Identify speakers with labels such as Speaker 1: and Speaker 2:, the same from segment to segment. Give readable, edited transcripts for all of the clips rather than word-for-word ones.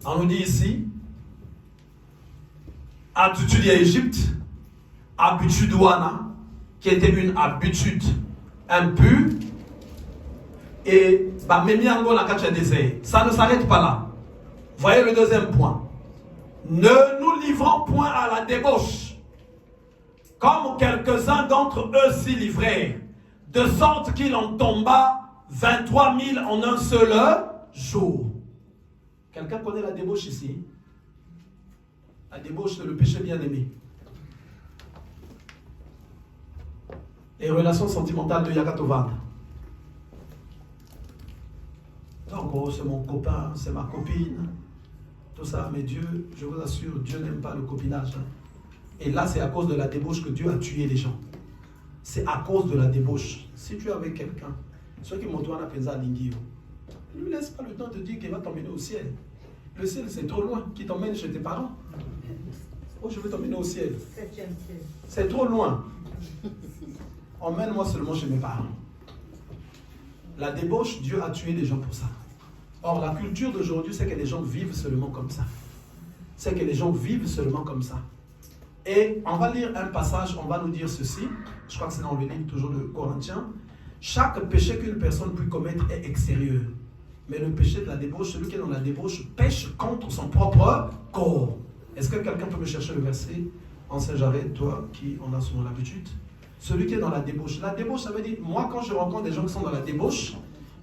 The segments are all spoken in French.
Speaker 1: On nous dit ici, attitude d'Égypte, habitude douana, qui était une habitude impure, et ça ne s'arrête pas là. Voyez le deuxième point. Ne nous livrons point à la débauche, comme quelques-uns d'entre eux s'y livrèrent, de sorte qu'il en tomba 23 000 en un seul jour. Quelqu'un connaît la débauche ici? La débauche, c'est le péché bien-aimé. Les relations sentimentales de Yakatovan. Donc, oh, c'est mon copain, c'est ma copine. Tout ça, mais Dieu, je vous assure, Dieu n'aime pas le copinage. Et là, c'est à cause de la débauche que Dieu a tué les gens. C'est à cause de la débauche. Si tu es avec quelqu'un, ceux qui m'ont dit à penser à Lingio, ne lui laisse pas le temps de dire qu'il va t'emmener au ciel. Le ciel, c'est trop loin, qu'il t'emmène chez tes parents. Oh, je veux t'emmener au ciel. C'est trop loin. Emmène-moi seulement chez mes parents. La débauche, Dieu a tué les gens pour ça. Or, la culture d'aujourd'hui, c'est que les gens vivent seulement comme ça. C'est que les gens vivent seulement comme ça. Et on va lire un passage, on va nous dire ceci. Je crois que c'est dans le livre toujours de Corinthiens. Chaque péché qu'une personne peut commettre est extérieur. Mais le péché de la débauche, celui qui est dans la débauche, pêche contre son propre corps. Est-ce que quelqu'un peut me chercher le verset en Saint-Jared, toi, qui en a souvent l'habitude? Celui qui est dans la débauche. La débauche, ça veut dire, moi, quand je rencontre des gens qui sont dans la débauche,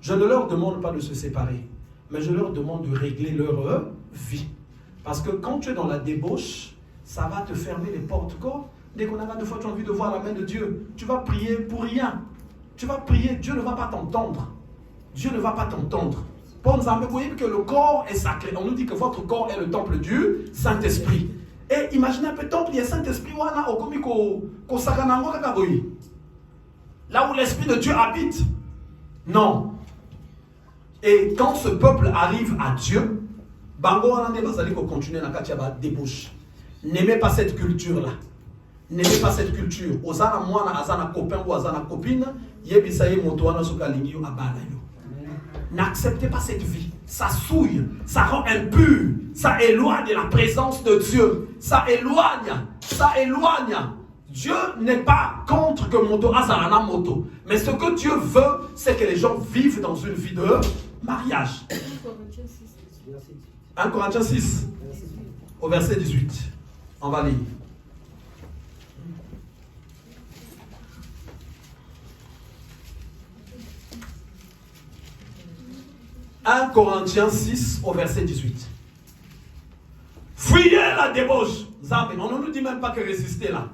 Speaker 1: je ne leur demande pas de se séparer, mais je leur demande de régler leur vie. Parce que quand tu es dans la débauche, ça va te fermer les portes. Dès qu'on a 2 fois, tu as envie de voir la main de Dieu. Tu vas prier pour rien. Tu vas prier, Dieu ne va pas t'entendre. Dieu ne va pas t'entendre. Pour nous amener que le corps est sacré. On nous dit que votre corps est le temple du Saint-Esprit. Et imaginez un peu, temple, il y a Saint-Esprit, là où l'Esprit de Dieu habite. Non. Et quand ce peuple arrive à Dieu, Bango continue à débauche. N'aimez pas cette culture-là. N'aimez pas cette culture. Ozana mwana azana copain ou azana copine, yebisaye motoana sokalingi abana yo. N'acceptez pas cette vie. Ça souille, ça rend impur, ça éloigne de la présence de Dieu. Ça éloigne, ça éloigne. Dieu n'est pas contre que moto azana moto. Mais ce que Dieu veut, c'est que les gens vivent dans une vie de mariage. 1 Corinthiens 6, au verset 18. On va lire. 1 Corinthiens 6 au verset 18. Fuyez la débauche. On ne nous dit même pas que résister là.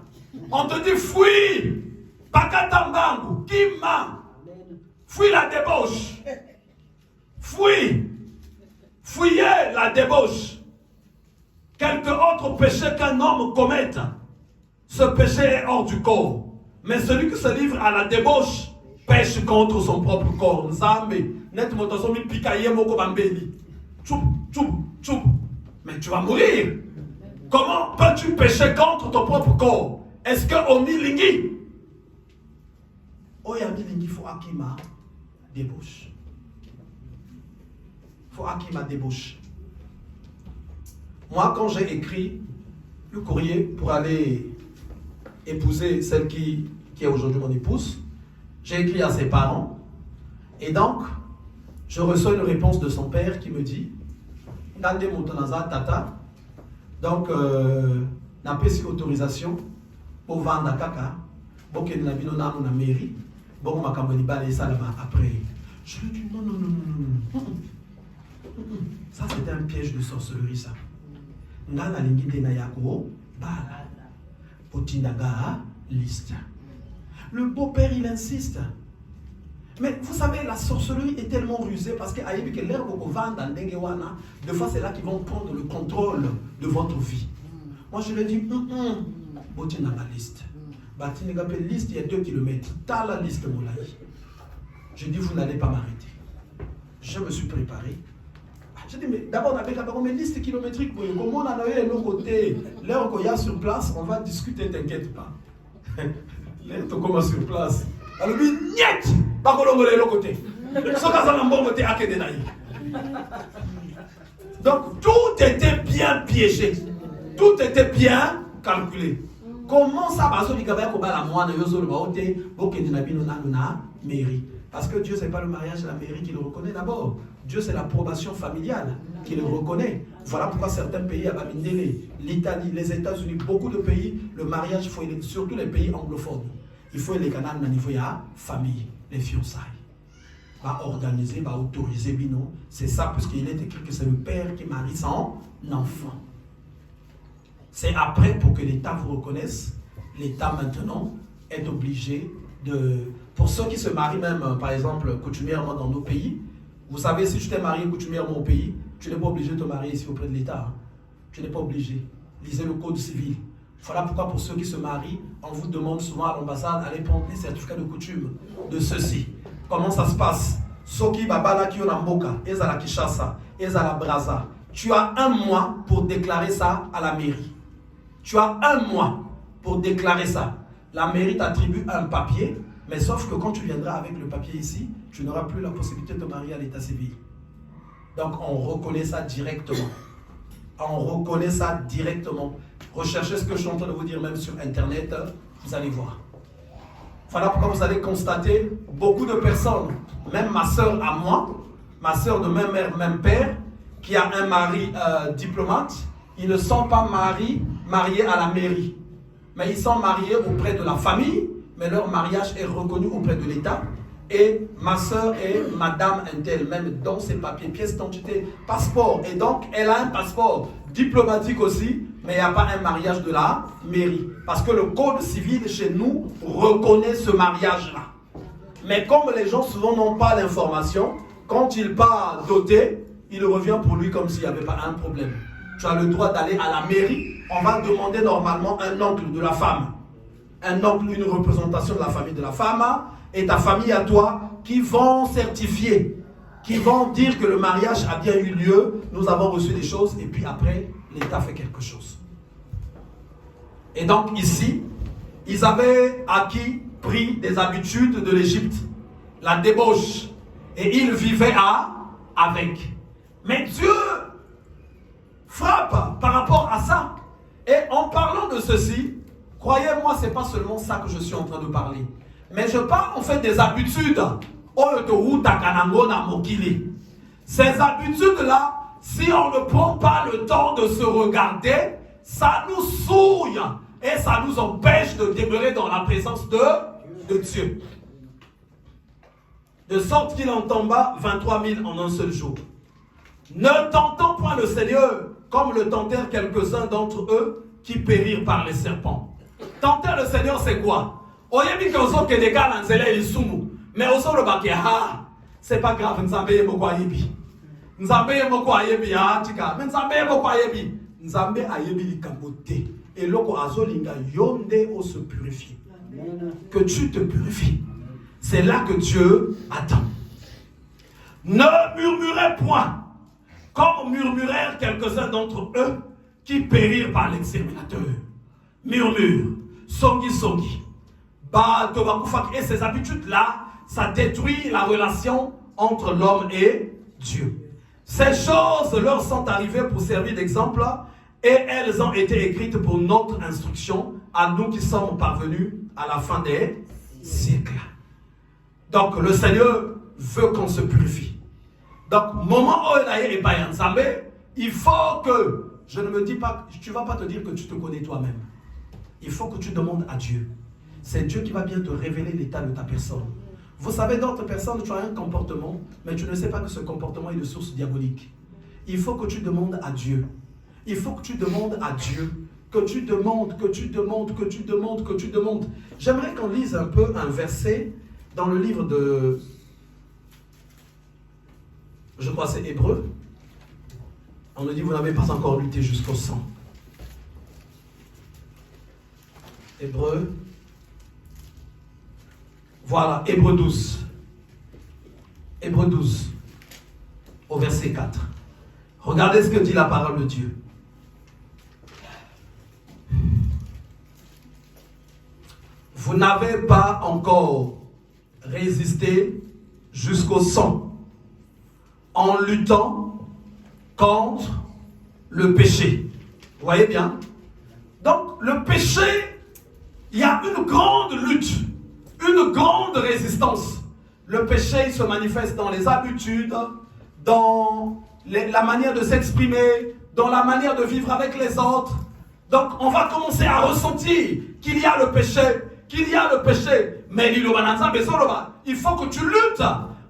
Speaker 1: On te dit fuis. Pakatambangu, Kima. Fuis la débauche. Fuis. Fuyez la débauche. Quelque autre péché qu'un homme commette, ce péché est hors du corps. Mais celui qui se livre à la débauche pêche contre son propre corps. Nzambe. Mais tu vas mourir. Comment peux-tu pécher contre ton propre corps? Est-ce que Omi Lingi? Oyami Lingi, faut Akima débauche. Faut Akima débauche. Moi, quand j'ai écrit le courrier pour aller épouser celle qui est aujourd'hui mon épouse, j'ai écrit à ses parents. Et donc, je reçois une réponse de son père qui me dit Nande Motonaza Tata, donc, n'a pas eu autorisation pour vendre caca, pour que nous avons na mairie, pour que nous avons ça là-bas après. Je lui dis non, non, non, non, non. Ça, c'était un piège de sorcellerie, ça. Nana Lingide Nayako, Bala, Potinaga, liste. Le beau-père, il insiste. Mais vous savez, la sorcellerie est tellement rusée parce que des fois c'est là qu'ils vont prendre le contrôle de votre vie. Moi je lui dis, Boti n'a pas liste. Bati n'a pas liste, il y a 2 kilomètres. T'as la liste, mon ami. Je dis, vous n'allez pas m'arrêter. Je me suis préparé. Je dis, mais d'abord on avait une liste kilométrique. Comment on a eu un autre côté? L'heure qu'il y a sur place, on va discuter, t'inquiète pas. L'heure qu'on commence sur place. Alors lui, niet! Donc, tout était bien piégé. Tout était bien calculé. Comment ça va se mairie? Parce que Dieu, ce n'est pas le mariage et la mairie qui le reconnaît d'abord. Dieu, c'est l'approbation familiale qui le reconnaît. Voilà pourquoi certains pays, l'Italie, les États-Unis, beaucoup de pays, le mariage, surtout les pays anglophones, il faut les canaux au niveau de la famille, les fiançailles. Va organiser, va autoriser, bino. C'est ça, puisqu'il est écrit que c'est le père qui marie son enfant. C'est après, pour que l'État vous reconnaisse, l'État maintenant est obligé de... Pour ceux qui se marient même, par exemple, coutumièrement dans nos pays, vous savez, si tu t'es marié coutumièrement au pays, tu n'es pas obligé de te marier ici auprès de l'État. Tu n'es pas obligé. Lisez le code civil. Voilà pourquoi pour ceux qui se marient, on vous demande souvent à l'ambassade d'aller prendre les certificats de coutume de ceux-ci. Comment ça se passe? Soki babala ki onamboka, ezala Kinshasa, ezala Brazza. Tu as 1 mois pour déclarer ça à la mairie. Tu as 1 mois pour déclarer ça. La mairie t'attribue un papier, mais sauf que quand tu viendras avec le papier ici, tu n'auras plus la possibilité de te marier à l'état civil. Donc on reconnaît ça directement. On reconnaît ça directement. Recherchez ce que je suis en train de vous dire même sur Internet, vous allez voir. Voilà pourquoi vous allez constater beaucoup de personnes, même ma soeur à moi, ma soeur de même mère, même père, qui a un mari diplomate, ils ne sont pas mariés à la mairie. Mais ils sont mariés auprès de la famille, mais leur mariage est reconnu auprès de l'État. Et ma soeur est madame Intel, même dans ses papiers, pièces d'identité, passeport. Et donc, elle a un passeport diplomatique aussi, mais il n'y a pas un mariage de la mairie. Parce que le code civil chez nous reconnaît ce mariage-là. Mais comme les gens souvent n'ont pas l'information, quand il part doté, il revient pour lui comme s'il n'y avait pas un problème. Tu as le droit d'aller à la mairie, on va demander normalement un oncle de la femme. Un oncle, une représentation de la famille de la femme, et ta famille à toi, qui vont certifier, qui vont dire que le mariage a bien eu lieu, nous avons reçu des choses, et puis après, l'État fait quelque chose. Et donc ici, ils avaient pris des habitudes de l'Égypte, la débauche, et ils vivaient avec. Mais Dieu frappe par rapport à ça. Et en parlant de ceci, croyez-moi, ce n'est pas seulement ça que je suis en train de parler. Mais je parle en fait des habitudes. Ces habitudes-là, si on ne prend pas le temps de se regarder, ça nous souille et ça nous empêche de demeurer dans la présence de Dieu. De sorte qu'il en tomba 23 000 en un seul jour. Ne tentant point le Seigneur comme le tentèrent quelques-uns d'entre eux qui périrent par les serpents. Tenter le Seigneur, c'est quoi? Mais c'est pas grave, se purifier. Que tu te purifies. C'est là que Dieu attend. Ne murmurez point, comme murmurèrent quelques-uns d'entre eux qui périrent par l'exterminateur. Murmure, songi. Et ces habitudes-là, ça détruit la relation entre l'homme et Dieu. Ces choses leur sont arrivées pour servir d'exemple et elles ont été écrites pour notre instruction à nous qui sommes parvenus à la fin des siècles. Donc le Seigneur veut qu'on se purifie. Donc, moment où il faut que, je ne me dis pas, tu ne vas pas te dire que tu te connais toi-même. Il faut que tu demandes à Dieu. C'est Dieu qui va bien te révéler l'état de ta personne. Vous savez, d'autres personnes, tu as un comportement, mais tu ne sais pas que ce comportement est de source diabolique. Il faut que tu demandes à Dieu. Il faut que tu demandes à Dieu. Que tu demandes. J'aimerais qu'on lise un peu un verset dans le livre de... Je crois que c'est Hébreu. On nous dit, vous n'avez pas encore lutté jusqu'au sang. Hébreu. Voilà, Hébreu 12. Hébreu 12, au verset 4. Regardez ce que dit la parole de Dieu. Vous n'avez pas encore résisté jusqu'au sang en luttant contre le péché. Vous voyez bien? Donc, le péché, il y a une grande lutte, une grande résistance. Le péché, il se manifeste dans les habitudes, dans la manière de s'exprimer, dans la manière de vivre avec les autres. Donc, on va commencer à ressentir qu'il y a le péché, Mais il faut que tu luttes.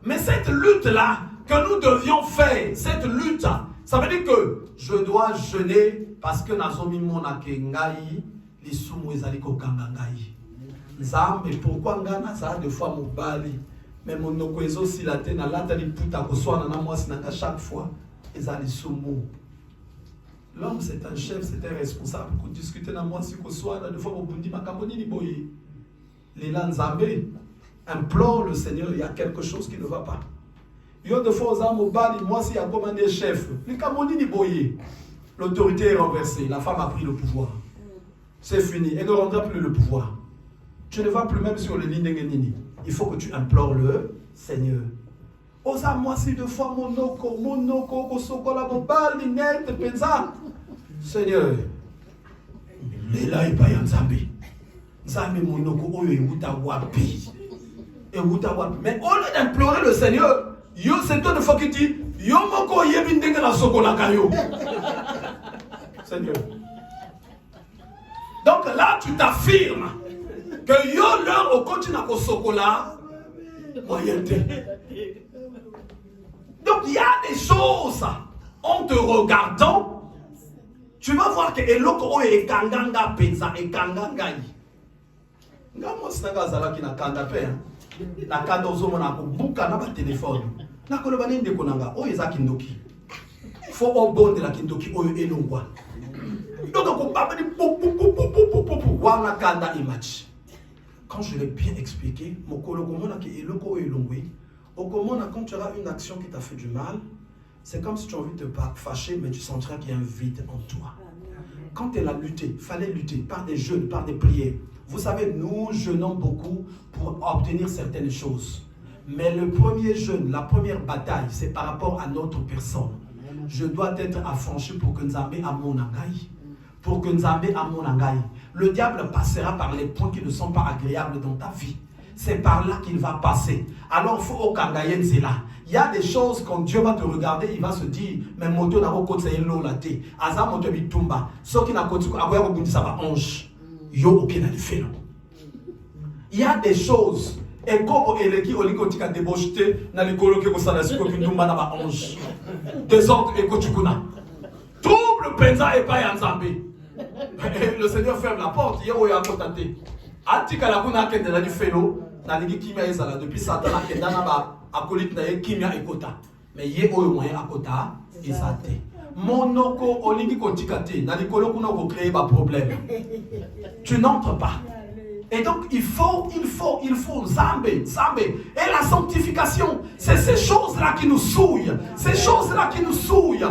Speaker 1: Mais cette lutte-là, que nous devions faire, cette lutte, ça veut dire que je dois jeûner parce que nazomi monake ngai, lisumu ezali kokanga ngai. Nzambe, pourquoi ngana ça de fois mobali, mais mon nokoezo silate na lata li puta koswana na mwasi nanga chaque fois ezali sumu. L'homme c'est un chef, c'est un responsable pour discuter na mwasi koswana de fois mobundi makambo nini boye. L'élan Nzambe implore le Seigneur, il y a quelque chose qui ne va pas. Yo de fois aux âmes au bal, moi si a commandé chef, l'autorité est renversée, la femme a pris le pouvoir. C'est fini, elle ne rendra plus le pouvoir. Tu ne vas plus même sur le Nini. Il faut que tu implores le Seigneur. Aux âmes, moi si deux fois monoko, sokola, bobal, linette, penza. Seigneur, il là, il pas y Nzambe. Nzambe monoko, oyo, euta wapi. Mais au lieu d'implorer le Seigneur, yo c'est toi de fois qui dit yo moko yebi ndenge na sokola kayo. Seigneur. Donc là tu t'affirmes que yo leur au continent au sokola moyenté. Donc il y a des choses en te regardant, tu vas voir que eloko o e kanganga penza e kanganga yi. Ngamo sanga zala ki na kanda pe. La kanda ozomona ko buka na ba téléphone. Na ko loba nende konanga o eza kindoki. Faut obonde la kindoki oyo elongwa. Donc ko ba ni pou wana kanda image. Quand je l'ai bien expliqué, mon koloko na ke eloko oyo elongwe. Au comment quand tu auras une action qui t'a fait du mal, c'est comme si tu as envie de te fâcher, mais tu sentiras qu'il y a un vide en toi. Quand elle a lutté, il fallait lutter par des jeûnes, par des prières. Vous savez, nous jeûnons beaucoup pour obtenir certaines choses. Mais le premier jeûne, la première bataille, c'est par rapport à notre personne. Je dois être affranchi pour que Nzambe amonangai. Pour que Nzambe amonangai. Le diable passera par les points qui ne sont pas agréables dans ta vie. C'est par là qu'il va passer. Alors, il faut au kangayen, c'est là. Il y a des choses, quand Dieu va te regarder, il va se dire, mais moto n'a pas côté l'eau la té. Aza moto bitumba. Ce qui n'a pas côté, ça va ange. Yo ok na fait. Il y a des choses. Et comme eleki olikotika débaucheté, na likolo ke kosala siko bitumba na ba ange. Désordre et kotukuna. Trouble penza et pas yanzambe. Le Seigneur ferme la porte. Yo ya kotate. Atika la kuna kende na di felo. Na ligi kimia ezala depuis Satan a kenda na ba akolite na ye kimia ekota. Mais ye oyo moyen akota ezate. Monoko olingi kotikate na likolo kuna ko créer ba problème. Tu n'entres pas. Et donc il faut Nzambe. Et la sanctification, c'est ces choses-là qui nous souillent. Ces choses-là qui nous souillent.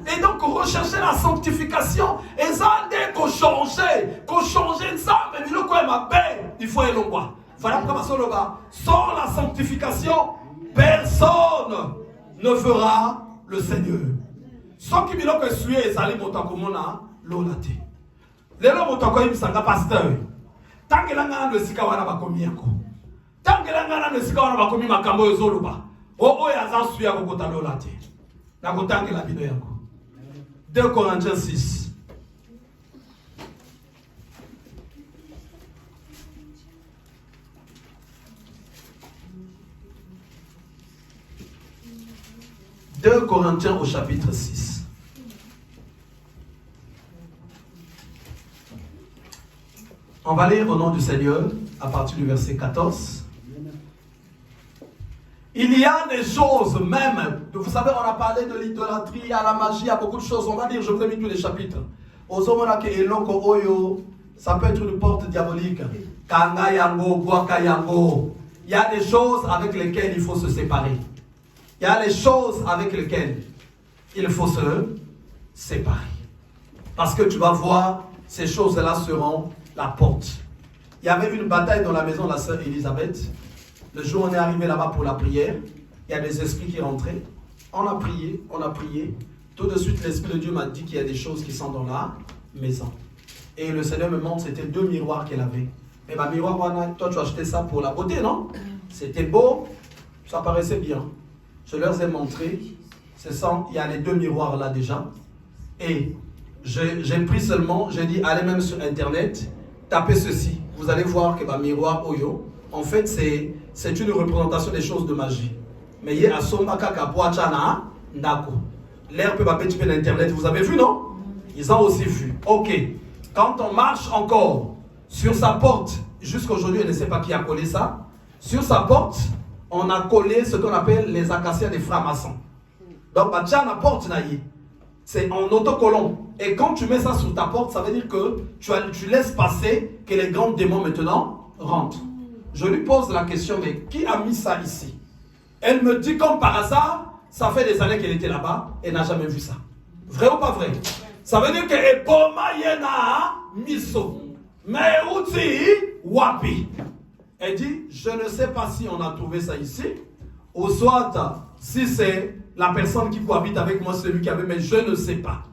Speaker 1: Et donc rechercher la sanctification, et ça dès qu'on changer Nzambe, il faut aller loin. Voilà pourquoi sans la sanctification, personne ne fera le Seigneur. Sans qu'il me que suye et sali motakomona l'olate. Les gens qui ont été pasteur. Tant que l'on ne sika wana bakomi yako. Tant que l'on ne sika wana bakomi makambo yozoluba. O ya zan suya ko kota l'olate. Na kotange la bido yako. 2 Corinthiens 6. « 2 Corinthiens au chapitre 6. On va lire au nom du Seigneur à partir du verset 14. Il y a des choses même, vous savez, on a parlé de l'idolâtrie, à la magie, à beaucoup de choses. On va lire, je vous ai mis tous les chapitres. Ça peut être une porte diabolique. Kanga yango, guaka yango. Il y a des choses avec lesquelles il faut se séparer. Il y a des choses avec lesquelles il faut se séparer. Parce que tu vas voir, ces choses-là seront la porte. Il y avait une bataille dans la maison de la sœur Elisabeth. Le jour où on est arrivé là-bas pour la prière, il y a des esprits qui rentraient. On a prié. Tout de suite, l'Esprit de Dieu m'a dit qu'il y a des choses qui sont dans la maison. Et le Seigneur me montre, c'était 2 miroirs qu'elle avait. Mais ma miroir, toi tu as acheté ça pour la beauté, non? C'était beau, ça paraissait bien. Je leur ai montré, il y a les 2 miroirs là déjà. Et j'ai pris seulement, j'ai dit, allez même sur Internet, tapez ceci. Vous allez voir que ma miroir Oyo, en fait, c'est une représentation des choses de magie. Mais il y a Somaka Kapoachana Ndako. L'air peut pas petit peu l'Internet, vous avez vu, non? Ils ont aussi vu. Ok. Quand on marche encore sur sa porte, jusqu'aujourd'hui, je ne sais pas qui a collé ça. Sur sa porte, on a collé ce qu'on appelle les acacias des francs-maçons. Donc, la porte, c'est en autocollant. Et quand tu mets ça sur ta porte, ça veut dire que tu laisses passer que les grands démons maintenant rentrent. Je lui pose la question, mais qui a mis ça ici? Elle me dit comme par hasard, ça fait des années qu'elle était là-bas et n'a jamais vu ça. Vrai ou pas vrai? Ça veut dire que Eboma Yena Miso. Mais Uti Wapi. Elle dit, je ne sais pas si on a trouvé ça ici, ou soit si c'est la personne qui cohabite avec moi, celui qui avait, mais je ne sais pas.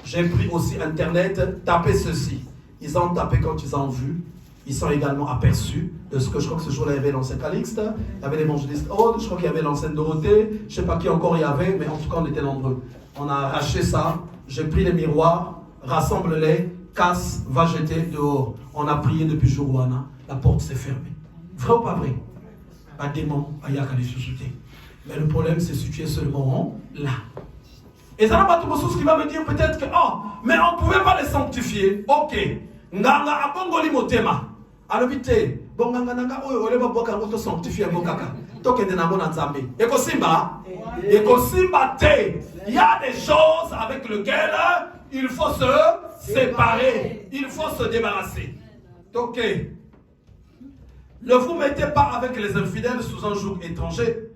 Speaker 1: J'ai pris aussi Internet, tapé ceci. Ils ont tapé quand ils ont vu. Ils sont également aperçus de ce que je crois que ce jour-là, il y avait l'ancien Calixte, il y avait l'évangéliste Aude, je crois qu'il y avait l'ancienne Dorothée, je ne sais pas qui encore il y avait, mais en tout cas, on était nombreux. On a arraché ça, j'ai pris les miroirs, rassemble-les, casse, va jeter dehors. On a prié depuis Jourouana, la porte s'est fermée. Vrai ou pas vrai? Pas démon, pas yaka les suscités. Mais le problème, c'est situé seulement là. Et ça n'a pas tout ce qui va me dire peut-être que, oh, mais on ne pouvait pas les sanctifier. Ok. Nganga abongoli motema. Alobite, bonganga nanga oyo oleba boka ngoto sanctifier bokaka. Tokende nango na Nzambe. Ekosimba? Ekosimba te. Il y a des choses avec lesquelles il faut se séparer. Il faut se débarrasser. Ok. Ne vous mettez pas avec les infidèles sous un joug étranger.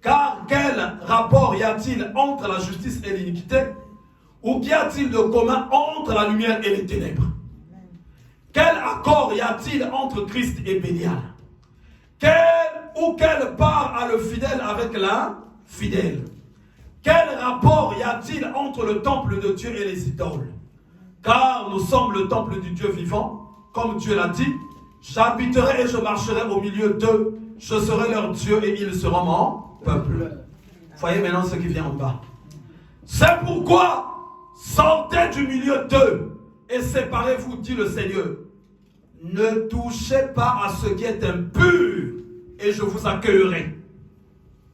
Speaker 1: Car quel rapport y a-t-il entre la justice et l'iniquité? Ou qu'y a-t-il de commun entre la lumière et les ténèbres? Quel accord y a-t-il entre Christ et Bélial? Quelle part a le fidèle avec l'infidèle? Quel rapport y a-t-il entre le temple de Dieu et les idoles? Car nous sommes le temple du Dieu vivant, comme Dieu l'a dit. J'habiterai et je marcherai au milieu d'eux. Je serai leur Dieu et ils seront mon peuple. Voyez maintenant ce qui vient en bas. C'est pourquoi sortez du milieu d'eux et séparez-vous, dit le Seigneur. Ne touchez pas à ce qui est impur et je vous accueillerai.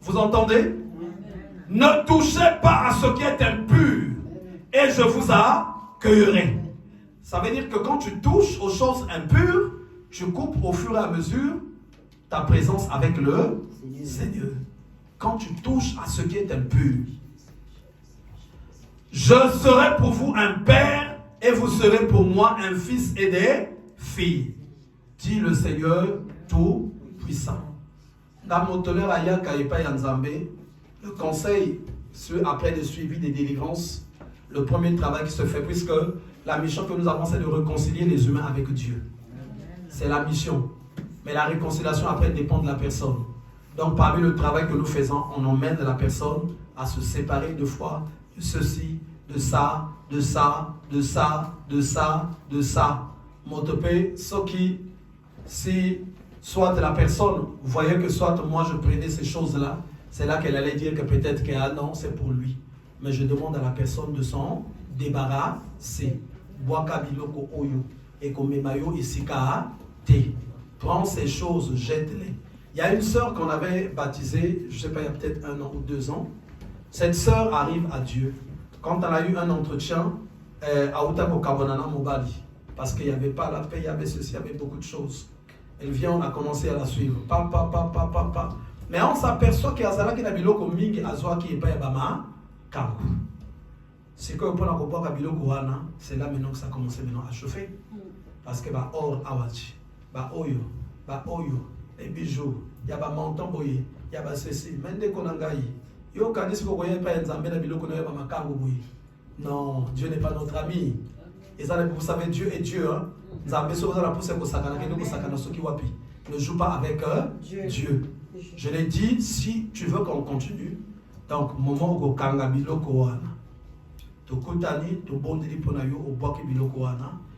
Speaker 1: Vous entendez? Ne touchez pas à ce qui est impur et je vous accueillerai. Ça veut dire que quand tu touches aux choses impures, tu coupes au fur et à mesure ta présence avec le Seigneur. Quand tu touches à ce qui est impur, je serai pour vous un père et vous serez pour moi un fils et des filles, dit le Seigneur Tout-Puissant. Dans mon tonnerre Ayaka et Payanzambe, le conseil, après le suivi des délivrances, le premier travail qui se fait, puisque la mission que nous avons, c'est de réconcilier les humains avec Dieu. C'est la mission. Mais la réconciliation après dépend de la personne. Donc parmi le travail que nous faisons, on emmène la personne à se séparer de foi, de ceci, de ça, de ça, de ça, de ça, de ça. Motopé, ce qui, si soit la personne voyait que soit moi je prenais ces choses-là, c'est là qu'elle allait dire que peut-être que ah non, c'est pour lui. Mais je demande à la personne de s'en débarrasser. Boaka biloko oyo, ekomemayo isika te. Prends ces choses, jette-les. Il y a une sœur qu'on avait baptisée, je ne sais pas, il y a peut-être 1 an ou 2 ans. Cette sœur arrive à Dieu. Quand elle a eu un entretien, à Utako Kabonana Mobali, parce qu'il n'y avait pas la paix, il y avait ceci, il y avait beaucoup de choses. Elle vient, on a commencé à la suivre. Papa. Mais on s'aperçoit qu'il y a ça qui n'a biloko mingi azwa qui est pas yabama kangu. C'est que pour la comprendre biloko wana, c'est là maintenant que ça a commencé maintenant à chauffer. Parce que ba or awachi, ba oyo, les bijoux, il y a ba menton boye, il y a ba ceci, mende konangai. Yo kanisi ko koyen pa nzambe na biloko na yabama kangu boye. Non, Dieu n'est pas notre ami. Et ça, vous savez, Dieu est Dieu. Hein? Ne joue pas avec Dieu. Je l'ai dit, si tu veux qu'on continue, donc, moment où Kanga Biloko,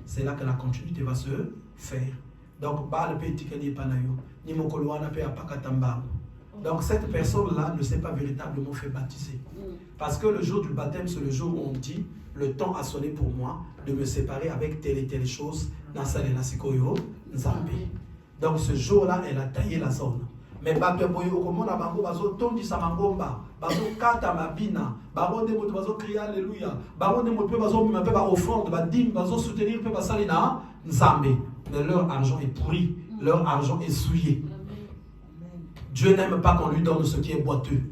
Speaker 1: c'est là que la continuité va se faire. Donc, donc cette personne-là ne s'est pas véritablement fait baptiser. Parce que le jour du baptême, c'est le jour où on dit, le temps a sonné pour moi de me séparer avec telle et telle chose. Donc ce jour-là, elle a taillé la zone. Mais bato boyo komona bango bazo tondi sa mangomba, bazo kata mabina, bazo de moto bazo crier alléluia, bazo de moto bazo me ba offrande, ba dim bazo soutenir pe basalina nzambe. Mais leur argent est pourri, leur argent est souillé. Dieu n'aime pas qu'on lui donne ce qui est boiteux.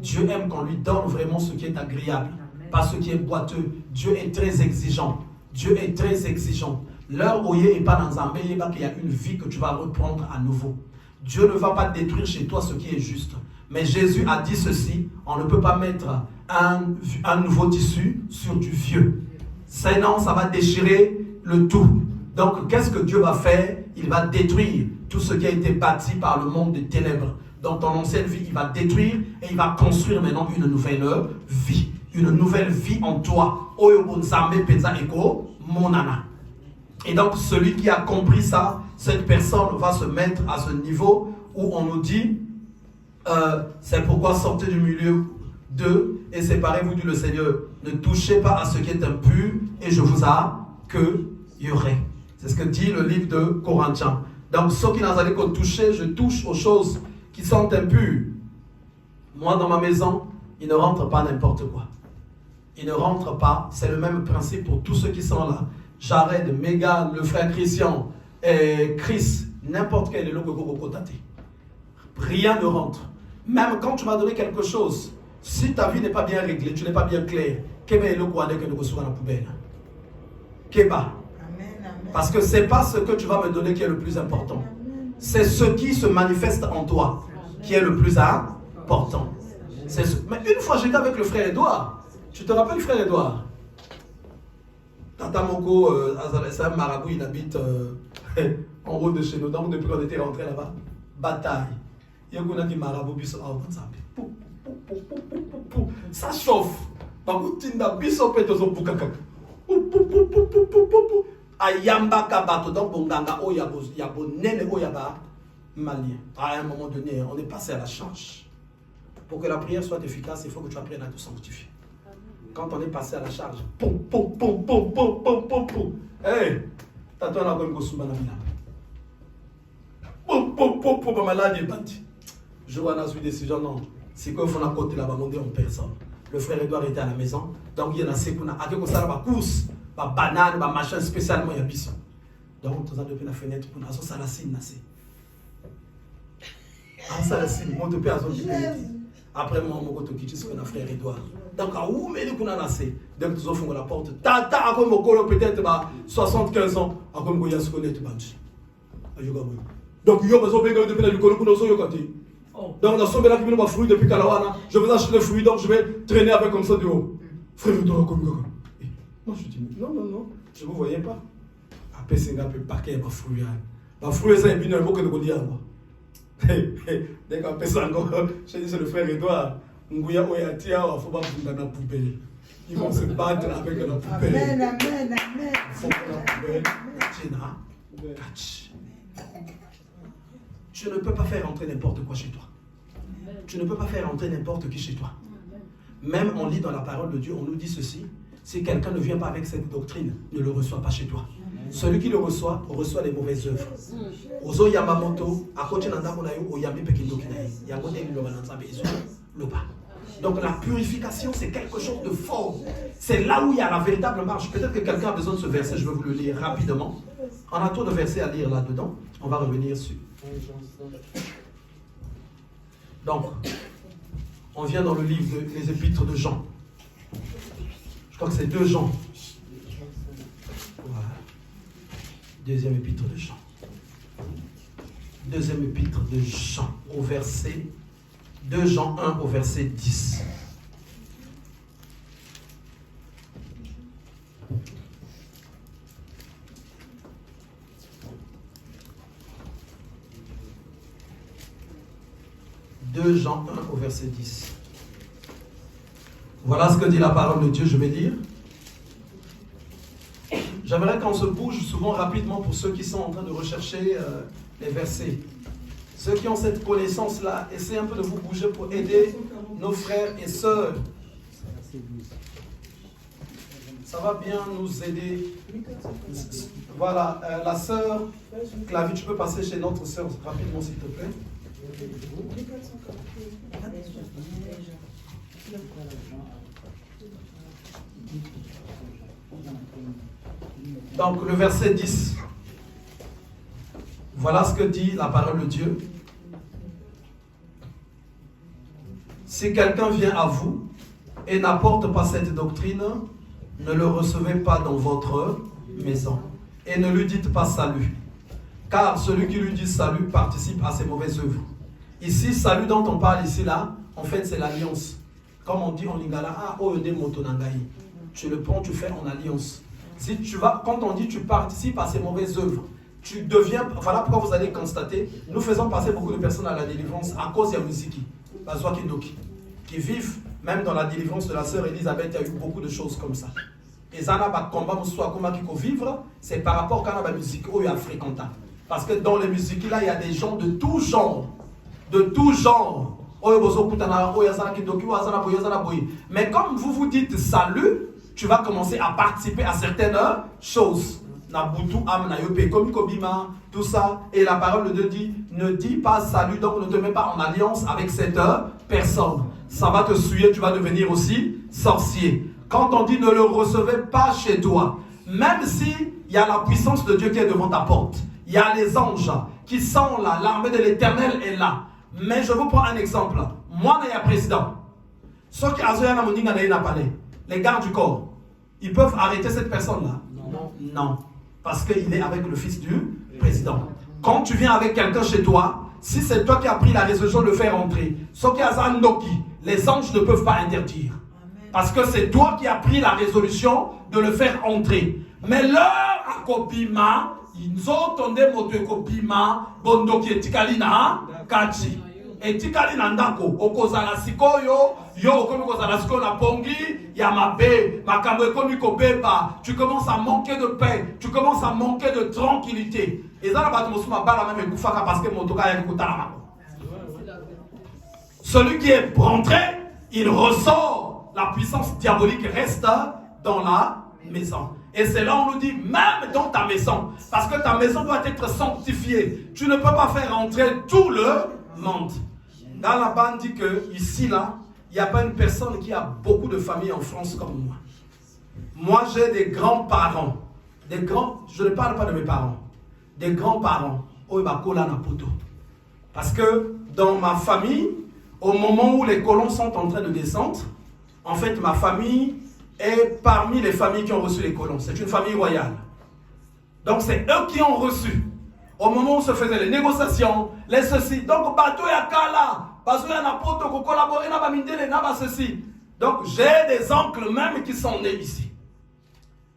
Speaker 1: Dieu aime qu'on lui donne vraiment ce qui est agréable, pas ce qui est boiteux. Dieu est très exigeant. Dieu est très exigeant. L'heure où il n'est pas dans un pays, il y a une vie que tu vas reprendre à nouveau. Dieu ne va pas détruire chez toi ce qui est juste. Mais Jésus a dit ceci, on ne peut pas mettre un nouveau tissu sur du vieux. Sinon, ça va déchirer le tout. Donc, qu'est-ce que Dieu va faire? Il va détruire tout ce qui a été bâti par le monde des ténèbres. Dans ton ancienne vie, il va détruire et il va construire maintenant une nouvelle vie. Une nouvelle vie en toi. Et donc, celui qui a compris ça, cette personne va se mettre à ce niveau où on nous dit c'est pourquoi sortez du milieu d'eux et séparez-vous, dit le Seigneur. Ne touchez pas à ce qui est impur et je vous accueillerai. C'est ce que dit le livre de Corinthiens. Donc, ceux qui n'ont pas touché, je touche aux choses qui sont impures. Moi, dans ma maison, ils ne rentrent pas n'importe quoi. Ils ne rentrent pas. C'est le même principe pour tous ceux qui sont là. Jared, Megan, le frère Christian, et Chris, n'importe quel élo que vous contactez. Rien ne rentre. Même quand tu m'as donné quelque chose, si ta vie n'est pas bien réglée, tu n'es pas bien clair, Keba élo que nous sommes dans la poubelle. Keba. Parce que ce n'est pas ce que tu vas me donner qui est le plus important. C'est ce qui se manifeste en toi qui est le plus important. Mais une fois j'étais avec le frère Edouard. Tu te rappelles le frère Edouard? Tata Moko, c'est un marabout, il habite en haut de chez nous. Donc depuis qu'on était rentré là-bas, bataille. Il y a un marabout, ça chauffe. Ayamba kabato donc bonganga o yabo nene o yaba malien. À un moment donné, on est passé à la charge. Pour que la prière soit efficace, il faut que tu apprennes à te sanctifier. Quand on est passé à la charge, pom pom pom pom pom pom pom pom. Hey, t'attends la bonne gossou banamina. Pom pom pom pom malade et bandi. Je vois dans une décision non. C'est qu'il faut la côté là-bas monter en personne. Le frère Edouard était à la maison, donc il y en a c'est qu'on a avec ça la course. Ba banane, ba machin spécialement ya biso. Donc tu as depuis la fenêtre pour nazo salasine nasé. Ah salasine, mon topé azo qui après moi mon koto kichi sur na frère Edouard. Donc à où mais nous nasé. Donc tu ouvres la porte. Tata a comme kolo peut-être ba 75 ans, a comme goya se connaître banji. Ayoga boy. Donc yo bazo benga depuis la kolo kuno so yo kati. Donc la sombe là qui vient fruit depuis Kalawana, je vais acheter le fruit donc je vais traîner avec comme ça de haut. Frère Edouard comme moi je dis, non, je ne vous voyais pas. Après, c'est un peu paquet de fruits. Les fruits, c'est un peu de beaucoup de dire. Dès qu'on fait ça encore, je dis, c'est le frère Edouard. Ngouya Oyatia, il ne faut pas vous dans la poubelle. Ils vont se battre avec la poubelle. Amen. Il faut que la poubelle, tu ne peux pas faire entrer n'importe quoi chez toi. Tu ne peux pas faire entrer n'importe qui chez toi. Même on lit dans la parole de Dieu, on nous dit ceci. Si quelqu'un ne vient pas avec cette doctrine, ne le reçoit pas chez toi. Celui qui le reçoit les mauvaises œuvres. Ozo Yamamoto, à côté de donc la purification, c'est quelque chose de fort. C'est là où il y a la véritable marche. Peut-être que quelqu'un a besoin de ce verset, je vais vous le lire rapidement. On a trop de versets à lire là-dedans. On va revenir sur. Donc, on vient dans le livre des Épîtres de Jean. Je crois que c'est 2 Jean. Voilà. Deuxième épître de Jean. Deuxième épître de Jean, au verset 2 Jean 1 au verset 10. « 2 Jean 1 au verset 10. Voilà ce que dit la parole de Dieu, je vais lire. J'aimerais qu'on se bouge souvent rapidement pour ceux qui sont en train de rechercher les versets. Ceux qui ont cette connaissance-là, essayez un peu de vous bouger pour aider nos frères et sœurs. Ça va bien nous aider. Voilà, la sœur Clavie, tu peux passer chez notre sœur rapidement s'il te plaît. Donc le verset 10. Voilà ce que dit la parole de Dieu. Si quelqu'un vient à vous et n'apporte pas cette doctrine, ne le recevez pas dans votre maison et ne lui dites pas salut. Car celui qui lui dit salut participe à ses mauvaises œuvres. Ici, salut dont on parle ici là, en fait c'est l'alliance. Comme on dit en lingala, tu le prends, tu fais en alliance. Si tu vas, quand on dit tu participes à ses mauvaises œuvres, tu deviens, voilà pourquoi vous allez constater, nous faisons passer beaucoup de personnes à la délivrance à cause de la musique, qui vivent, même dans la délivrance de la sœur Elisabeth, il y a eu beaucoup de choses comme ça. Et ça n'a pas de combat, vivre, c'est par rapport à la musique où il y a fréquenté. Parce que dans les musiques là, il y a des gens de tout genre. De tout genre. Mais comme vous vous dites salut, tu vas commencer à participer à certaines choses. Tout ça. Et la parole de Dieu dit, ne dis pas salut, donc ne te mets pas en alliance avec cette personne. Ça va te souiller, tu vas devenir aussi sorcier. Quand on dit ne le recevez pas chez toi, même si il y a la puissance de Dieu qui est devant ta porte, il y a les anges qui sont là, l'armée de l'Éternel est là. Mais je vous prends un exemple. Moi, il y a président. Ceux qui les gardes du corps, ils peuvent arrêter cette personne-là? Non. Parce qu'il est avec le fils du président. Quand tu viens avec quelqu'un chez toi, si c'est toi qui as pris la résolution de le faire entrer, ceux qui ont Ndoki, les anges ne peuvent pas interdire. Parce que c'est toi qui as pris la résolution de le faire entrer. Mais leur akopima, ils ont tombé moto ekopima, bondoki etikalina, kachi. Etikalina ndako, okozala sikoyo, yo okomi kozala sikoyo na pongi, yamabe, makambo ekomi kobeba. Tu commences à manquer de paix, tu commences à manquer de tranquillité. Et ça, parce que celui qui est rentré, il ressort. La puissance diabolique reste dans la maison. Et c'est là où on nous dit, même dans ta maison, parce que ta maison doit être sanctifiée. Tu ne peux pas faire entrer tout le monde. Dans la bande dit que ici, là, il n'y a pas une personne qui a beaucoup de familles en France comme moi. Moi, j'ai des grands-parents. Je ne parle pas de mes parents. Des grands-parents. Parce que dans ma famille, au moment où les colons sont en train de descendre, en fait, ma famille est parmi les familles qui ont reçu les colons. C'est une famille royale. Donc, c'est eux qui ont reçu. Au moment où se faisaient les négociations, les ceci. Donc, bateau ya kala, bateau ya napoto, ko collaborer na ba mindele na ba ceci. Donc, j'ai des oncles même qui sont nés ici.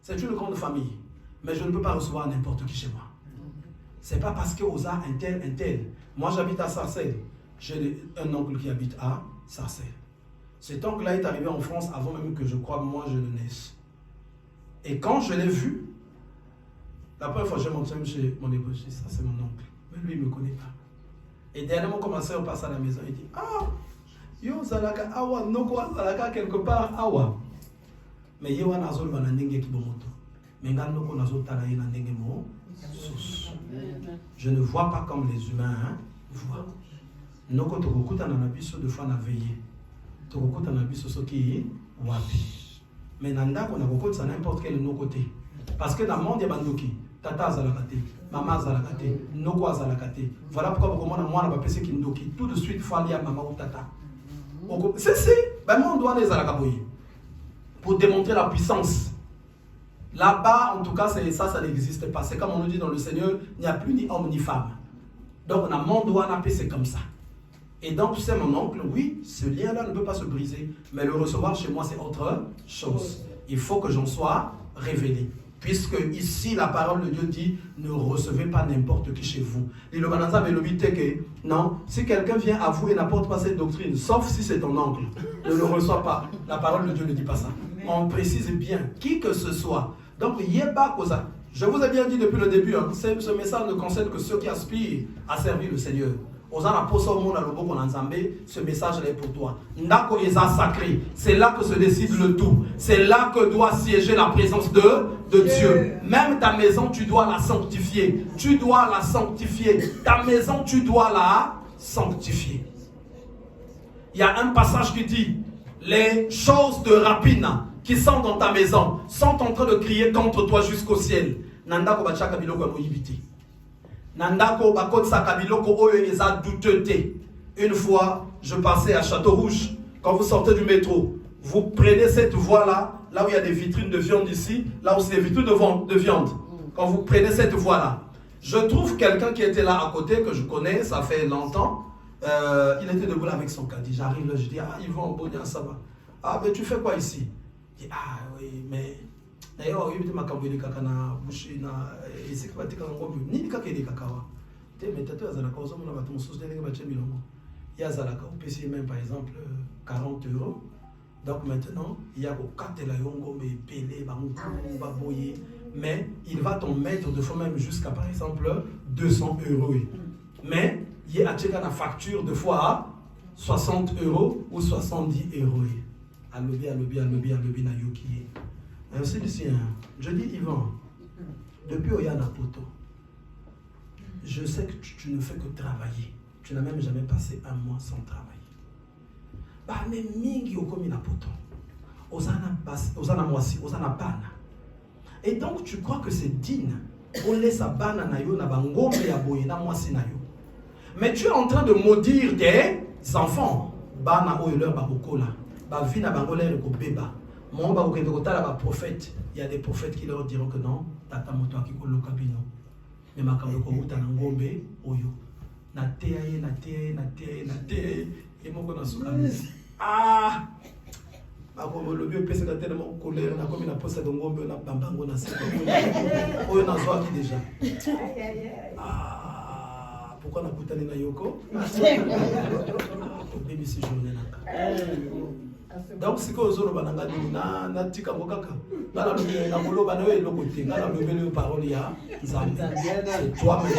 Speaker 1: C'est une grande famille. Mais je ne peux pas recevoir n'importe qui chez moi. C'est pas parce que Osa, un tel. Moi, j'habite à Sarcelles. J'ai un oncle qui habite à Sarcelles. Cet oncle-là est arrivé en France avant même que je crois moi je ne naisse. Et quand je l'ai vu, la première fois que j'ai montré chez mon épouse, ça c'est mon oncle. Mais lui il ne me connaît pas. Et dernièrement, quand ma soeur passe à la maison, il dit, ah, yo zalaka awa, noko zalaka quelque part awa. Mais yo nazol va nandenge kibomoto. Mais nganoko nazol talaye nandenge mo. Je ne vois pas comme les humains voient. Noko tokokuta na biso de fois na veillé. Tokokuta na biso soki wapi. Mais nandako na kokota n'importe quel no côté. Parce que dans le monde il y a bandoki, tata zalakate, maman zalakate, noko zalakate. Voilà pourquoi comment moi na ba pese kindoki tout de suite faut aller à maman ou tata. C'est ben moi on doit les zalakaboyi pour démontrer la puissance. Là-bas, en tout cas, ça n'existe pas. C'est comme on nous dit dans le Seigneur, il n'y a plus ni homme ni femme. Donc, on a mon doigt nappé, c'est comme ça. Et donc, tu sais, mon oncle, oui, ce lien-là ne peut pas se briser. Mais le recevoir chez moi, c'est autre chose. Il faut que j'en sois révélé. Puisque ici, la parole de Dieu dit, ne recevez pas n'importe qui chez vous. Et le Bananza me dit que, non, si quelqu'un vient à vous et n'apporte pas cette doctrine, sauf si c'est ton oncle, ne le reçoit pas. La parole de Dieu ne dit pas ça. On précise bien, qui que ce soit, Donc, yeba koza. Je vous ai bien dit depuis le début, hein, ce message ne concerne que ceux qui aspirent à servir le Seigneur. Ce message est pour toi. Ndako est sacré. C'est là que se décide le tout. C'est là que doit siéger la présence de Dieu. Même ta maison, tu dois la sanctifier. Tu dois la sanctifier. Ta maison, tu dois la sanctifier. Il y a un passage qui dit, les choses de rapine qui sont dans ta maison sont en train de crier contre toi jusqu'au ciel. Nandako bachaka biloko moyibiti. Nandako bakotsa biloko oyo eza douteté. Une fois, je passais à Château-Rouge. Quand vous sortez du métro, vous prenez cette voie-là, là où il y a des vitrines de viande ici, là où c'est des vitrines de viande. Quand vous prenez cette voie-là, je trouve quelqu'un qui était là à côté, que je connais, ça fait longtemps. Il était debout là avec son caddie. J'arrive là, je dis, ah, Yvan, Bonia, ça va. Ah, mais tu fais quoi ici? Je dis, ah, oui, mais... D'ailleurs, il y a des gens qui ont bouché, il y a des gens qui ont dit, il y a des gens qui il y a Zalaka, on peut essayer même par exemple 40 €. Donc maintenant, il y a mais il va t'en mettre de fois même jusqu'à par exemple 200 €. Mais il y a une facture de fois à 60 € ou 70 €. Alobi na yoki. Ainsi de suite. Je dis Yvan, depuis Oyana Poto, je sais que tu ne fais que travailler. Tu n'as même jamais passé un mois sans travailler. Bah, mais mingi okomi na poto. Osana mwasi, osana bana. Et donc tu crois que c'est digne. On laisse à bana na yo na bangombe ya boye na mwasi na yo. Mais tu es en train de maudire des enfants. Bana oyo leur bakokola. Ba vi na bango leur ko beba. Mon ba ko kotala ba prophète. Il y a des prophètes qui leur diront que non, tata moto akikoloka bino. Mais makambo ko uta na ngombe oyo. Na teye et mon ah ako lobi pesa ka tellement colère na comme na posa de ngombe na bambango na sika oyo na zo ki déjà ah pourquoi na kutani na yoko bébé si journée donc si ko zolo bananga na tika ngokaka ngala lobi na moloba na yo lokote ngala lobi le parole ya nzambe c'est toi mais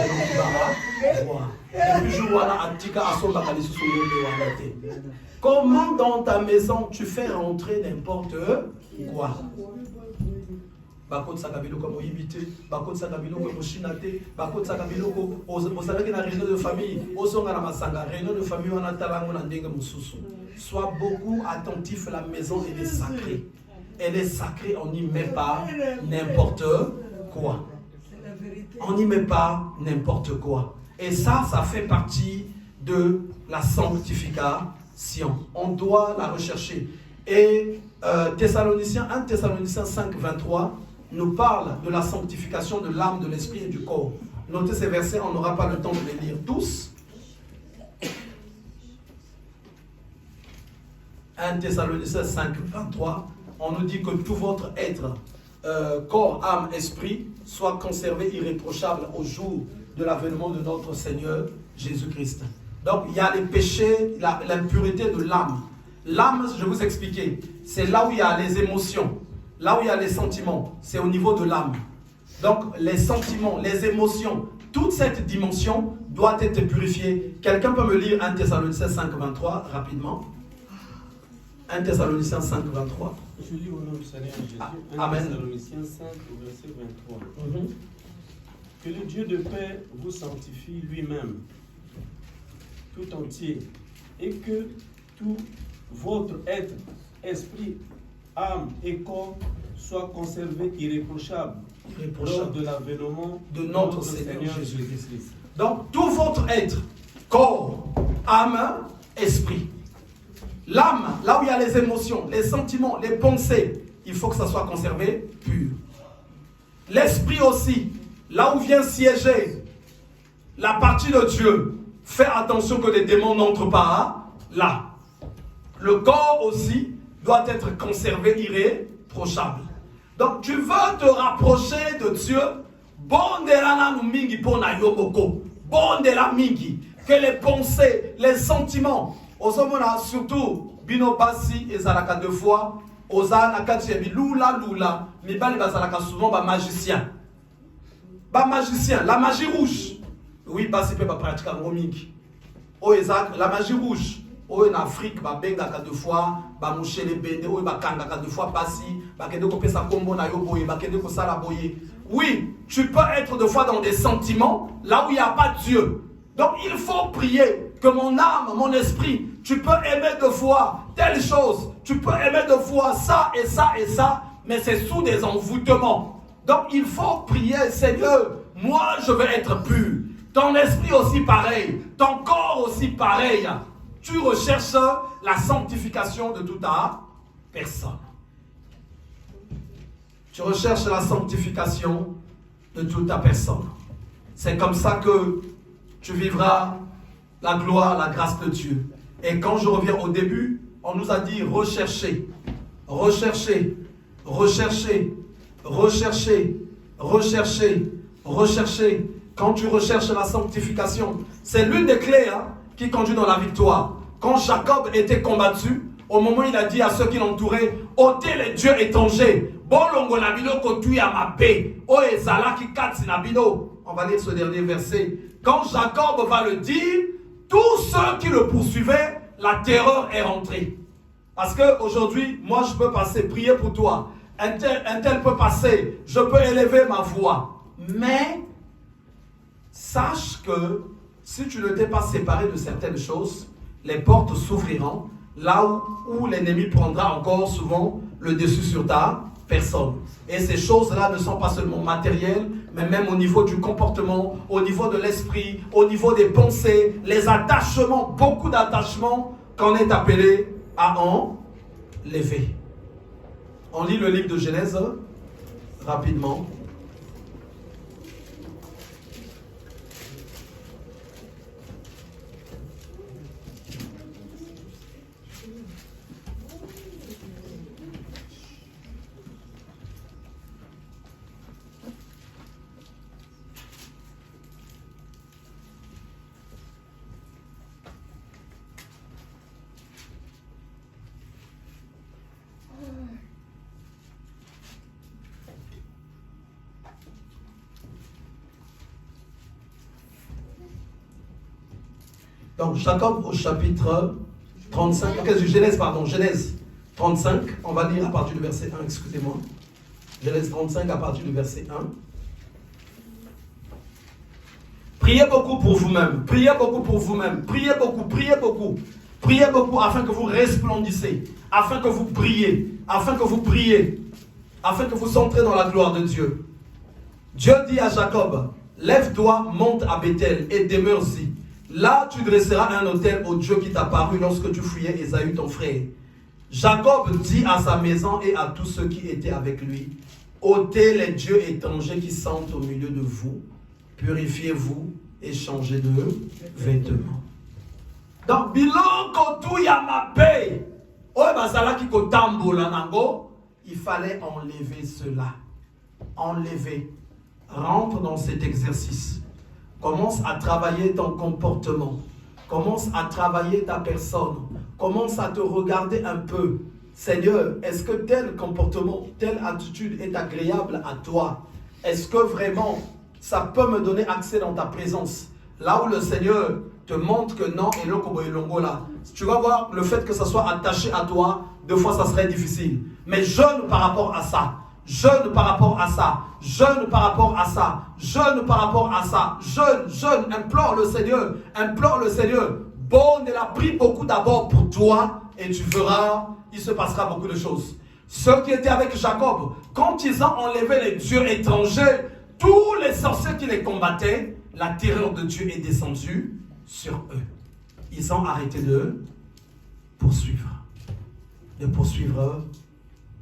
Speaker 1: comment dans ta maison tu fais rentrer n'importe quoi? Bakot sakabilo comme yibité, bakot sakabilo comme chinate, bakot sakabilo comme osala na réunion de famille, osonga na masanga, réunion de famille on a talango na ndenge mususu. Sois beaucoup attentif, la maison elle est sacrée. Elle est sacrée, on n'y met pas n'importe quoi. On n'y met pas n'importe quoi. Et ça fait partie de la sanctification. On doit la rechercher. Et 1 Thessaloniciens 5, 23 nous parle de la sanctification de l'âme, de l'esprit et du corps. Notez ces versets, on n'aura pas le temps de les lire tous. 1 Thessaloniciens 5, 23, on nous dit que tout votre être, corps, âme, esprit, soit conservé irréprochable au jour de l'avènement de notre Seigneur Jésus-Christ. Donc il y a les péchés, l'impureté de l'âme. L'âme, je vais vous expliquer, c'est là où il y a les émotions, là où il y a les sentiments, c'est au niveau de l'âme. Donc les sentiments, les émotions, toute cette dimension doit être purifiée. Quelqu'un peut me lire 1 Thessaloniciens 5, 23 rapidement? 1 Thessaloniciens 5, 23.
Speaker 2: Je lis au nom du Seigneur Jésus. 1 Thessaloniciens 5, verset 23. Que le Dieu de paix vous sanctifie lui-même, tout entier, et que tout votre être, esprit, âme et corps soit conservé irréprochable lors de l'avènement
Speaker 1: de notre Seigneur Jésus-Christ. Donc tout votre être, corps, âme, esprit. L'âme, là où il y a les émotions, les sentiments, les pensées, il faut que ça soit conservé pur. L'esprit aussi, là où vient siéger la partie de Dieu, fais attention que les démons n'entrent pas là. Le corps aussi doit être conservé irréprochable. Donc tu veux te rapprocher de Dieu, que les pensées, les sentiments, surtout Bino Bassi et Zalaka 2 fois, oza na kati ya bilula lula mibali bazalaka souvent ba magicien. Ba magicien, la magie rouge. Oui, basi pe ba pratique en mingi. O ezak la magie rouge. O en Afrique ba bengaka deux fois, ba moucher les bende, o ba kangaka deux fois basi, ba kende ko pesa kombo na yo boye, ba kende ko sala boye. Oui, tu peux être deux fois dans des sentiments là où il n'y a pas Dieu. Donc il faut prier que mon âme, mon esprit, tu peux aimer deux fois telle chose, tu peux aimer deux fois ça et ça et ça, mais c'est sous des envoûtements. Donc il faut prier, Seigneur, moi je veux être pur. Ton esprit aussi pareil, ton corps aussi pareil. Tu recherches la sanctification de toute ta personne. Tu recherches la sanctification de toute ta personne. C'est comme ça que tu vivras la gloire, la grâce de Dieu. Et quand je reviens au début, on nous a dit rechercher, rechercher, rechercher, rechercher, rechercher, rechercher. Quand tu recherches la sanctification, c'est l'une des clés qui conduit dans la victoire. Quand Jacob était combattu, au moment où il a dit à ceux qui l'entouraient, ôtez les dieux étrangers. On va lire ce dernier verset. Quand Jacob va le dire, tous ceux qui le poursuivaient, la terreur est rentrée. Parce qu'aujourd'hui, moi je peux passer, prier pour toi. Un tel peut passer, je peux élever ma voix. Mais sache que si tu ne t'es pas séparé de certaines choses, les portes s'ouvriront là où l'ennemi prendra encore souvent le dessus sur ta personne. Et ces choses-là ne sont pas seulement matérielles, mais même au niveau du comportement, au niveau de l'esprit, au niveau des pensées, les attachements, beaucoup d'attachements qu'on est appelé à enlever. On lit le livre de Genèse rapidement. Donc Jacob au chapitre 35, Genèse 35, on va lire à partir du verset 1, excusez-moi. Genèse 35 à partir du verset 1. Priez beaucoup pour vous-même, priez beaucoup pour vous-même, priez beaucoup, priez beaucoup. Priez beaucoup afin que vous resplendissez, afin que vous brillez, afin que vous priez, afin que vous entrez dans la gloire de Dieu. Dieu dit à Jacob, lève-toi, monte à Bethel et demeure-y. Là, tu dresseras un autel au Dieu qui t'a paru lorsque tu fouillais Ésaü ton frère. Jacob dit à sa maison et à tous ceux qui étaient avec lui, ôtez les dieux étrangers qui sentent au milieu de vous, purifiez-vous et changez de vêtements. Donc, il fallait enlever cela. Enlever. Rentre dans cet exercice. Commence à travailler ton comportement. Commence à travailler ta personne. Commence à te regarder un peu. Seigneur, est-ce que tel comportement, telle attitude est agréable à toi? Est-ce que vraiment ça peut me donner accès dans ta présence? Là où le Seigneur te montre que non, et l'ongo là. Tu vas voir le fait que ça soit attaché à toi, deux fois ça serait difficile. Mais jeûne par rapport à ça. Jeûne par rapport à ça. Jeûne par rapport à ça. Jeûne par rapport à ça. Jeûne, implore le Seigneur. Implore le Seigneur. Bon, il a pris beaucoup d'abord pour toi et tu verras, il se passera beaucoup de choses. Ceux qui étaient avec Jacob, quand ils ont enlevé les dieux étrangers, tous les sorciers qui les combattaient, la terreur de Dieu est descendue sur eux. Ils ont arrêté de poursuivre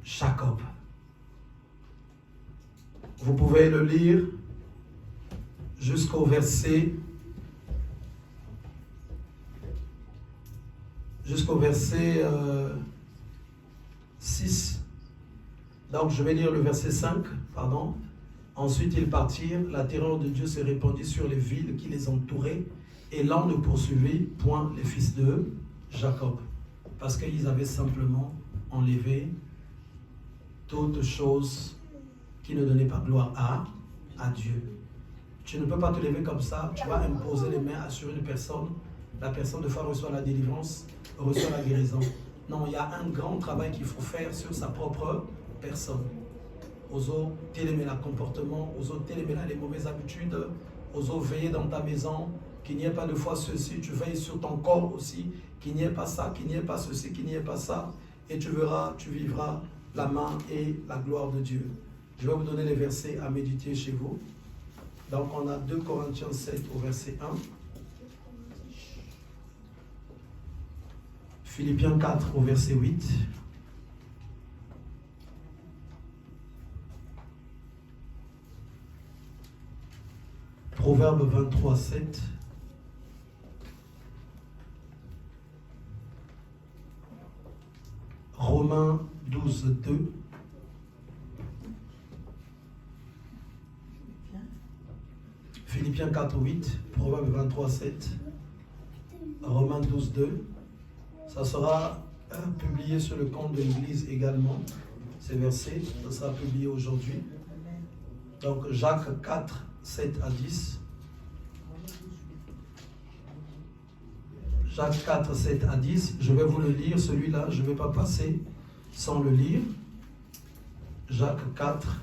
Speaker 1: Jacob. Vous pouvez le lire jusqu'au verset 6. Donc je vais lire le verset 5, pardon. Ensuite ils partirent, la terreur de Dieu se répandit sur les villes qui les entouraient, et l'on ne poursuivit point les fils de Jacob, parce qu'ils avaient simplement enlevé toute chose qui ne donnait pas gloire à Dieu. Tu ne peux pas te lever comme ça, tu vas imposer les mains sur une personne, la personne de foi reçoit la délivrance, reçoit la guérison. Non, il y a un grand travail qu'il faut faire sur sa propre personne. Aux autres, télémer le comportement, aux autres, télémer les mauvaises habitudes, aux autres, veiller dans ta maison, qu'il n'y ait pas de foi ceci, tu veilles sur ton corps aussi, qu'il n'y ait pas ça, qu'il n'y ait pas ceci, qu'il n'y ait pas ça, et tu verras, tu vivras la main et la gloire de Dieu. Je vais vous donner les versets à méditer chez vous. Donc on a 2 Corinthiens 7 au verset 1. Philippiens 4 au verset 8. Proverbe 23, 7. Romains 12, 2. Philippiens 4, 8. Proverbe 23, 7. Romains 12, 2. Ça sera publié sur le compte de l'Église également. Ces versets, ça sera publié aujourd'hui. Donc Jacques 4, 7 à 10. Jacques 4, 7 à 10. Je vais vous le lire, celui-là, je ne vais pas passer sans le lire. Jacques 4,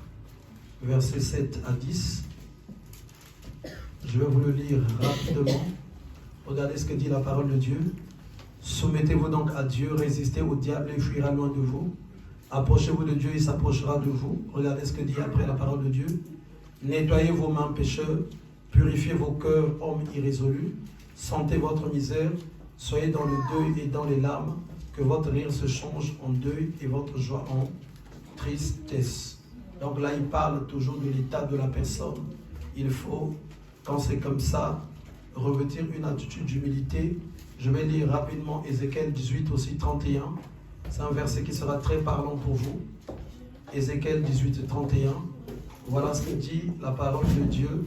Speaker 1: versets 7 à 10. Je vais vous le lire rapidement. Regardez ce que dit la parole de Dieu. Soumettez-vous donc à Dieu, résistez au diable et il fuira loin de vous. Approchez-vous de Dieu, il s'approchera de vous. Regardez ce que dit après la parole de Dieu. Nettoyez vos mains pécheurs, purifiez vos cœurs, hommes irrésolus. Sentez votre misère, soyez dans le deuil et dans les larmes, que votre rire se change en deuil et votre joie en tristesse. Donc là, il parle toujours de l'état de la personne. Il faut, quand c'est comme ça, revêtir une attitude d'humilité. Je vais lire rapidement Ézéchiel 18 aussi 31. C'est un verset qui sera très parlant pour vous. Ézéchiel 18, 31. Voilà ce que dit la parole de Dieu.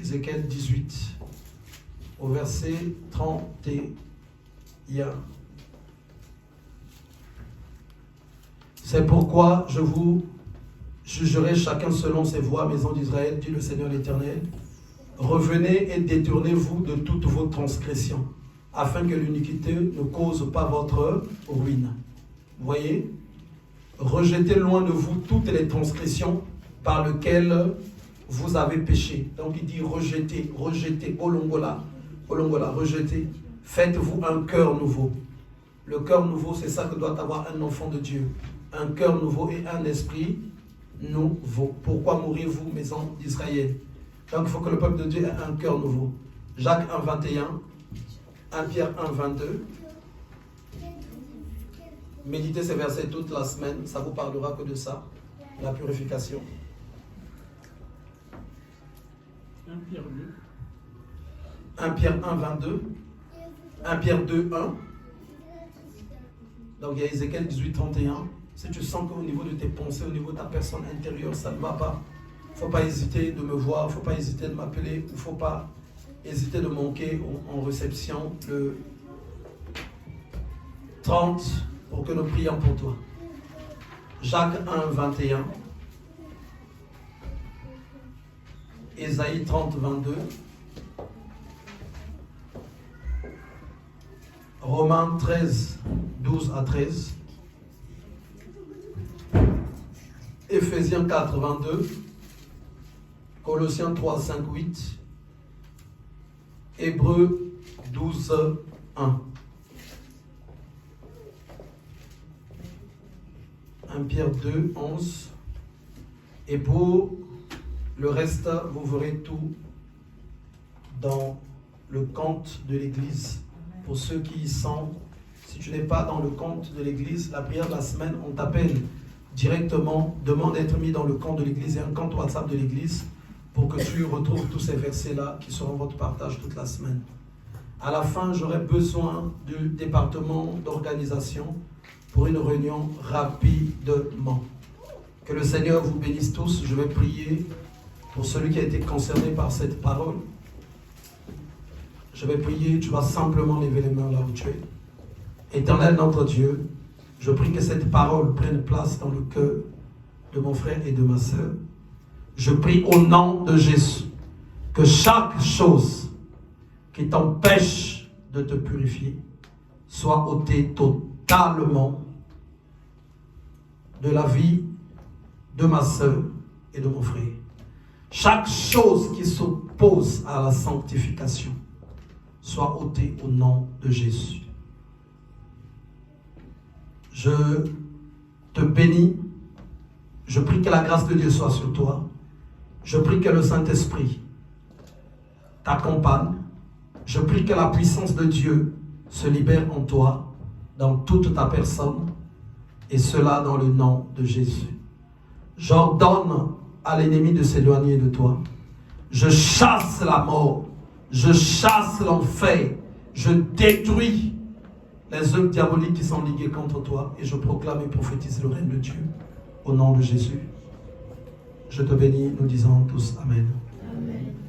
Speaker 1: Ézéchiel 18, au verset 31. C'est pourquoi je vous jugerai chacun selon ses voies, maison d'Israël, dit le Seigneur l'Éternel. Revenez et détournez-vous de toutes vos transgressions, afin que l'iniquité ne cause pas votre ruine. Vous voyez? Rejetez loin de vous toutes les transgressions par lesquelles vous avez péché. Donc il dit rejetez, rejetez, olongola, rejetez. Faites-vous un cœur nouveau. Le cœur nouveau, c'est ça que doit avoir un enfant de Dieu. Un cœur nouveau et un esprit nouveau. Pourquoi mourrez-vous, maison d'Israël? Donc il faut que le peuple de Dieu ait un cœur nouveau. Jacques 1, 21, 1 Pierre 1, 22. Méditez ces versets toute la semaine, ça vous parlera que de ça, la purification.
Speaker 2: 1 Pierre 2.
Speaker 1: 1 Pierre 1, 22. 1 Pierre 2, 1. Donc il y a Ézéchiel 18, 31. Si tu sens qu'au niveau de tes pensées, au niveau de ta personne intérieure, ça ne va pas, il ne faut pas hésiter de me voir, il ne faut pas hésiter de m'appeler, il ne faut pas hésiter de manquer en réception le 30 pour que nous prions pour toi. Jacques 1, 21. Ésaïe 30, 22. Romains 13, 12 à 13. Éphésiens 4, 22. Colossiens 3, 5, 8. Hébreux 12, 1. 1 Pierre 2, 11. Et pour le reste, vous verrez tout dans le compte de l'Église. Pour ceux qui y sont, si tu n'es pas dans le compte de l'Église, la prière de la semaine, on t'appelle directement, demande d'être mis dans le compte de l'Église et un compte WhatsApp de l'Église pour que tu retrouves tous ces versets-là qui seront votre partage toute la semaine. À la fin, j'aurai besoin du département d'organisation pour une réunion rapidement. Que le Seigneur vous bénisse tous. Je vais prier pour celui qui a été concerné par cette parole. Je vais prier, tu vas simplement lever les mains là où tu es. Éternel notre Dieu, Je prie que cette parole prenne place dans le cœur de mon frère et de ma sœur. Je prie au nom de Jésus que chaque chose qui t'empêche de te purifier soit ôtée totalement de la vie de ma sœur et de mon frère. Chaque chose qui s'oppose à la sanctification soit ôtée au nom de Jésus. Je te bénis. Je prie que la grâce de Dieu soit sur toi. Je prie que le Saint-Esprit t'accompagne. Je prie que la puissance de Dieu se libère en toi, dans toute ta personne, et cela dans le nom de Jésus. J'ordonne à l'ennemi de s'éloigner de toi. Je chasse la mort. Je chasse l'enfer. Je détruis les œuvres diaboliques qui sont liguées contre toi, et je proclame et prophétise le règne de Dieu au nom de Jésus. Je te bénis, nous disons tous Amen.